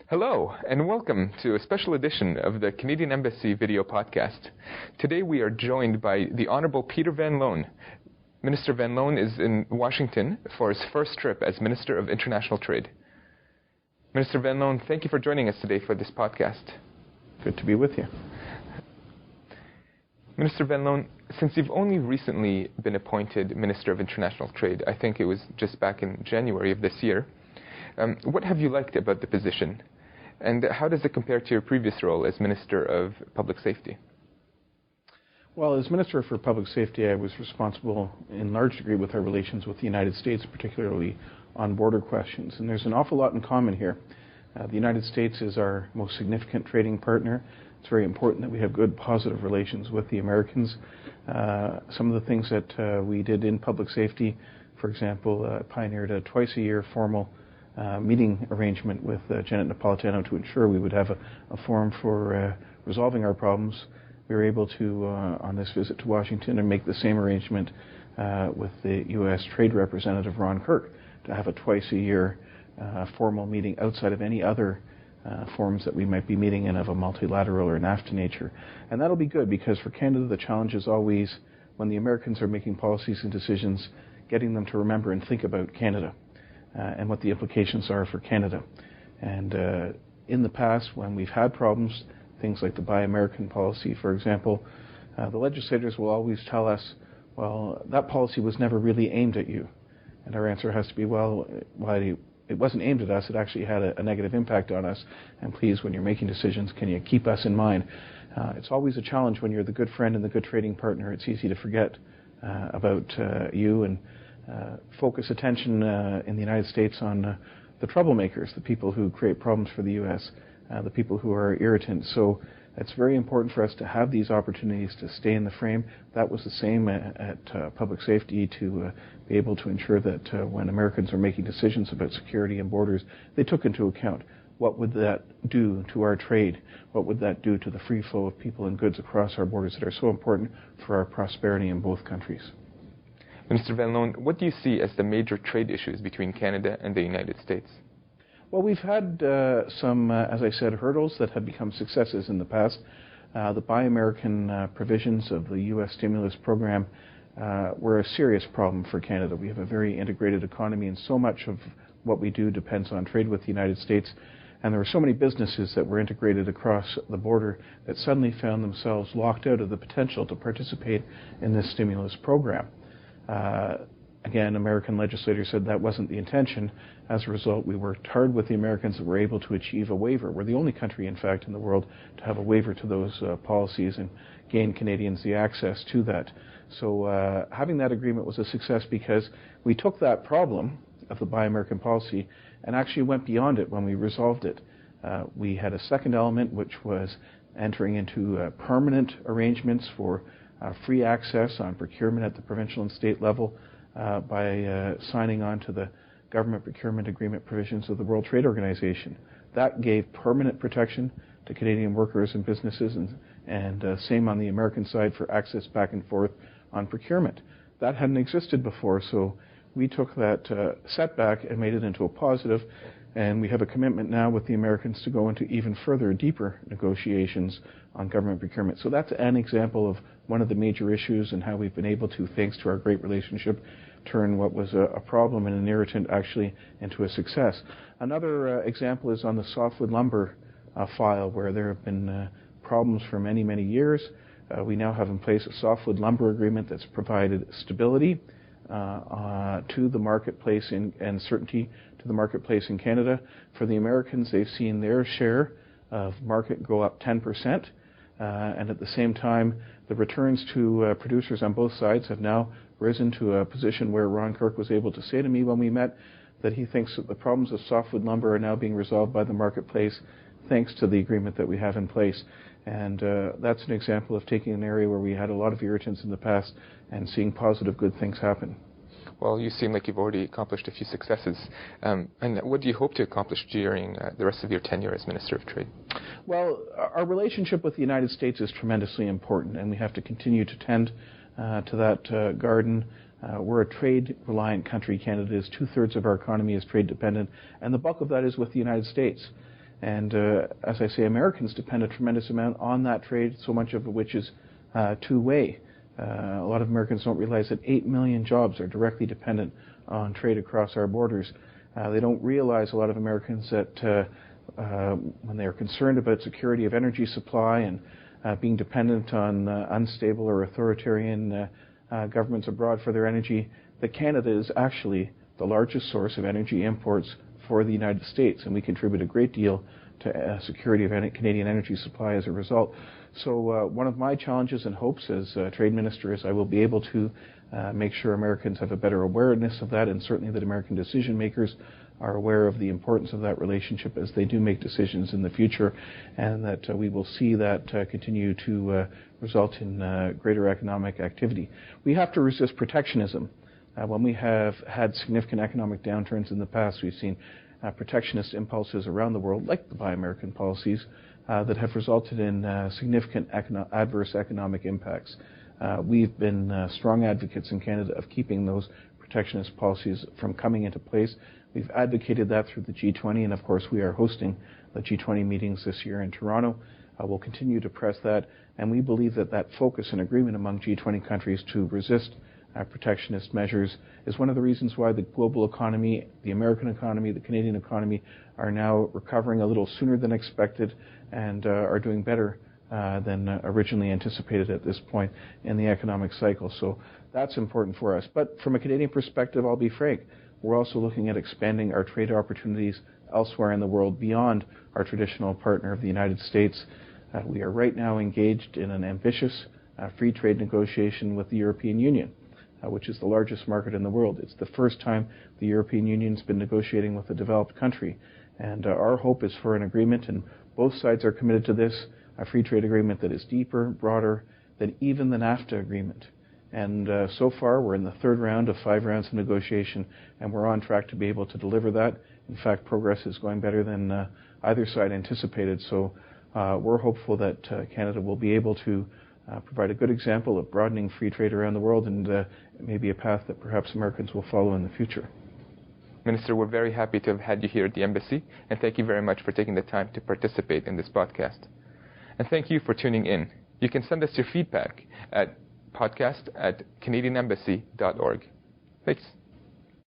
Hello, and welcome to a special edition of the Canadian Embassy video podcast. Today we are joined by the Honourable Peter Van Loan. Minister Van Loan is in Washington for his first trip as Minister of International Trade. Minister Van Loan, thank you for joining us today for this podcast. Good to be with you. Minister Van Loan, since you've only recently been appointed Minister of International Trade, I think it was just back in January of this year, what have you liked about the position? And how does it compare to your previous role as Minister of Public Safety? Well, as Minister for Public Safety, I was responsible in large degree with our relations with the United States, particularly on border questions. And there's an awful lot in common here. The United States is our most significant trading partner. It's very important that we have good, positive relations with the Americans. Some of the things that we did in public safety, for example, pioneered a twice-a-year formal meeting arrangement with Janet Napolitano to ensure we would have a forum for resolving our problems. We were able to, on this visit to Washington, and make the same arrangement with the U.S. Trade Representative Ron Kirk to have a twice-a-year formal meeting outside of any other forums that we might be meeting in of a multilateral or NAFTA nature. And that'll be good because for Canada the challenge is always, when the Americans are making policies and decisions, getting them to remember and think about Canada. And what the implications are for Canada. And in the past, when we've had problems, things like the Buy American policy, for example, the legislators will always tell us, well, that policy was never really aimed at you. And our answer has to be, well, it wasn't aimed at us, it actually had a negative impact on us. And please, when you're making decisions, can you keep us in mind? It's always a challenge when you're the good friend and the good trading partner. It's easy to forget about you and focus attention in the United States on the troublemakers, the people who create problems for the U.S., the people who are irritants. So it's very important for us to have these opportunities to stay in the frame. That was the same at public safety, to be able to ensure that when Americans are making decisions about security and borders, they took into account what would that do to our trade, what would that do to the free flow of people and goods across our borders that are so important for our prosperity in both countries. Minister Van Loan, what do you see as the major trade issues between Canada and the United States? Well, we've had some, as I said, hurdles that have become successes in the past. The Buy American provisions of the U.S. stimulus program were a serious problem for Canada. We have a very integrated economy, and so much of what we do depends on trade with the United States. And there were so many businesses that were integrated across the border that suddenly found themselves locked out of the potential to participate in this stimulus program. Again, American legislators said that wasn't the intention. As a result, we worked hard with the Americans and were able to achieve a waiver. We're the only country, in fact, in the world to have a waiver to those policies and gain Canadians the access to that. So having that agreement was a success because we took that problem of the Buy American policy and actually went beyond it when we resolved it. We had a second element, which was entering into permanent arrangements for free access on procurement at the provincial and state level by signing on to the government procurement agreement provisions of the World Trade Organization. That gave permanent protection to Canadian workers and businesses, and same on the American side for access back and forth on procurement. That hadn't existed before, so we took that setback and made it into a positive, and we have a commitment now with the Americans to go into even further, deeper negotiations on government procurement. So that's an example of one of the major issues and how we've been able to, thanks to our great relationship, turn what was a problem and an irritant actually into a success. Another example is on the softwood lumber file, where there have been problems for many, many years. We now have in place a softwood lumber agreement that's provided stability to the marketplace and certainty to the marketplace in Canada. For the Americans, they've seen their share of market go up 10%, and at the same time, the returns to producers on both sides have now risen to a position where Ron Kirk was able to say to me when we met that he thinks that the problems of softwood lumber are now being resolved by the marketplace thanks to the agreement that we have in place. And that's an example of taking an area where we had a lot of irritants in the past and seeing positive, good things happen. Well, you seem like you've already accomplished a few successes. And what do you hope to accomplish during the rest of your tenure as Minister of Trade? Well, our relationship with the United States is tremendously important, and we have to continue to tend to that garden. We're a trade-reliant country. Canada is 2/3 of our economy is trade-dependent, and the bulk of that is with the United States. And as I say, Americans depend a tremendous amount on that trade, so much of which is two-way. A lot of Americans don't realize that 8 million jobs are directly dependent on trade across our borders. They don't realize, a lot of Americans, that when they are concerned about security of energy supply and being dependent on unstable or authoritarian governments abroad for their energy, that Canada is actually the largest source of energy imports for the United States, and we contribute a great deal to security of Canadian energy supply as a result. So one of my challenges and hopes as Trade Minister is I will be able to make sure Americans have a better awareness of that, and certainly that American decision makers are aware of the importance of that relationship as they do make decisions in the future, and that we will see that continue to result in greater economic activity. We have to resist protectionism. When we have had significant economic downturns in the past, we've seen protectionist impulses around the world, like the Buy American policies, that have resulted in significant adverse economic impacts. We've been strong advocates in Canada of keeping those protectionist policies from coming into place. We've advocated that through the G20, and of course we are hosting the G20 meetings this year in Toronto. We'll continue to press that, and we believe that that focus and agreement among G20 countries to resist protectionist measures is one of the reasons why the global economy, the American economy, the Canadian economy are now recovering a little sooner than expected and are doing better than originally anticipated at this point in the economic cycle. So that's important for us. But from a Canadian perspective, I'll be frank, we're also looking at expanding our trade opportunities elsewhere in the world beyond our traditional partner of the United States. We are right now engaged in an ambitious free trade negotiation with the European Union, which is the largest market in the world. It's the first time the European Union's been negotiating with a developed country. And our hope is for an agreement, and both sides are committed to this, a free trade agreement that is deeper, broader than even the NAFTA agreement. And so far, we're in the third round of 5 rounds of negotiation, and we're on track to be able to deliver that. In fact, progress is going better than either side anticipated. So we're hopeful that Canada will be able to provide a good example of broadening free trade around the world, and it may be a path that perhaps Americans will follow in the future. Minister, we're very happy to have had you here at the Embassy, and thank you very much for taking the time to participate in this podcast. And thank you for tuning in. You can send us your feedback at podcast@canadianembassy.org. Thanks.